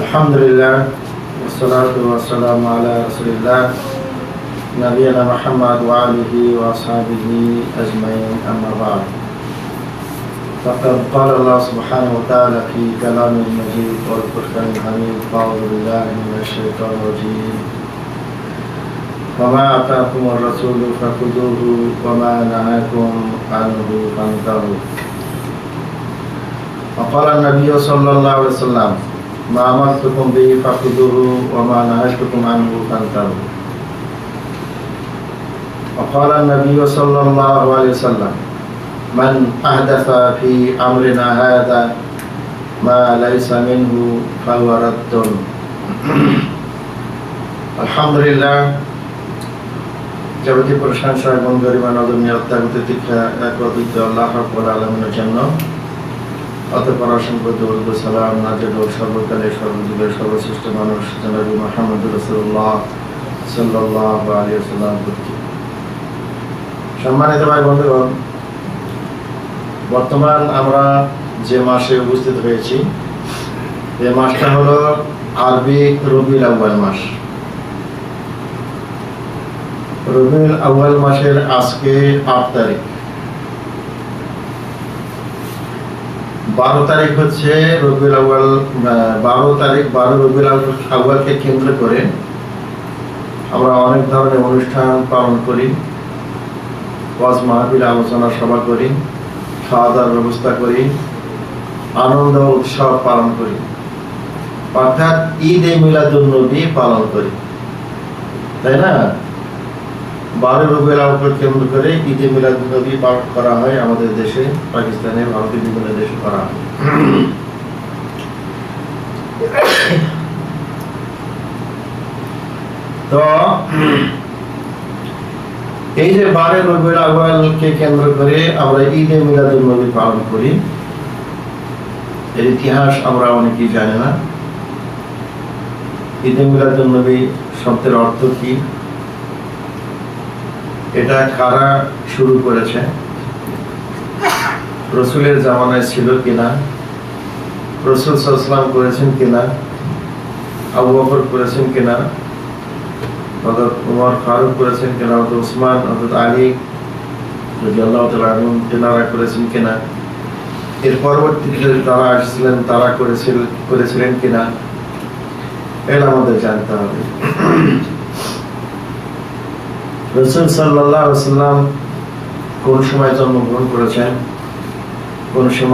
আলহামদুলিল্লাহ ওয়াসসালাতু ওয়াসসালামু আলা রাসূলিল্লাহ নবিয়িনা মুহাম্মদ ওয়া আলিহি ওয়া আসহাবিহি আজমাইন আম্মা বা'দ فقد قال الله سبحانه وتعالى في كلامه المجيد والقرآن الحميد أعوذ بالله من الشيطان الرجيم وما آتاكم الرسول فخذوه وما نهاكم عنه فانتهوا وقال النبي صلى الله عليه وسلم ما أمرتكم به فخذوه وما نهيتكم عنه فانتهوا وقال النبي صلى الله عليه وسلم من أحدث في أمرنا هذا ما ليس منه فهو رد الحمد لله যাবতীয় প্রশংসা এবং গরিমা নজমিয়া অত্যাগত দীক্ষা একত্রিত আল্লাহ রাব্বুল আলামিনের জন্য অতঃপর অসংখ্য দরুদ ও সালাম নাযিল হোক সর্বকালে সর্বযুগের সর্বশ্রেষ্ঠ মানুষ জনাব মুহাম্মদুর রাসূলুল্লাহ সাল্লাল্লাহু আলাইহি ওয়াসাল্লাম প্রতি। সম্মানিত ভাই বন্ধুগণ, বর্তমান আমরা যে মাসে উপস্থিত হয়েছি এই মাসটা হলো আরবি রবিউল আউয়াল মাস। রবিউল আউয়াল মাসের আজকে 8 তারিখ। 12 তারিখ হচ্ছে রবিউল আউয়াল, 12 রবিউল আউয়ালকে কেন্দ্র করে আমরা অনেক ধরনের অনুষ্ঠান পালন করি, ওয়াজ মাহফিল আলোচনা সভা করি, খাওয়া দাওয়ার ব্যবস্থা করি, আনন্দ উৎসব পালন করি, অর্থাৎ ঈদ-এ মিলাদুন্নবী পালন করি, তাই না? 12 রবিউল আউয়ালকে কেন্দ্র করে ঈদ-এ মিলাদুন্নবী পালন করা হয় আমাদের দেশে, পাকিস্তানে, ভারতে, বিভিন্ন দেশে করা হয়। তো এই যে 12 রবিউল আউয়ালকে কেন্দ্র করে আমরা ঈদ-এ মিলাদুন্নবী পালন করি, এর ইতিহাস আমরা অনেকেই জানি না। ঈদ-এ মিলাদুন্নবী শব্দের অর্থ কি, এটা কারা শুরু করেছে, রাসূলের জামানায় ছিল কিনা, রাসূল সাল্লাল্লাহু আলাইহি ওয়াসাল্লাম করেছেন কিনা, আবু বকর করেছেন কিনা, হযরত ওমর ফারুক করেছেন কিনা, হযরত উসমান, হযরত আলী রাদিয়াল্লাহু তাআলা আনহুম তেনারা করেছেন কিনা, এর পরবর্তীতে যারা আসছিলেন তারা করেছিলেন কিনা, এটা আমাদের জানতে হবে। রাসূল সাল্লাল্লাহু আলাইহি ওয়াসাল্লাম কোন সময় জন্মগ্রহণ করেছেন, কোন সময়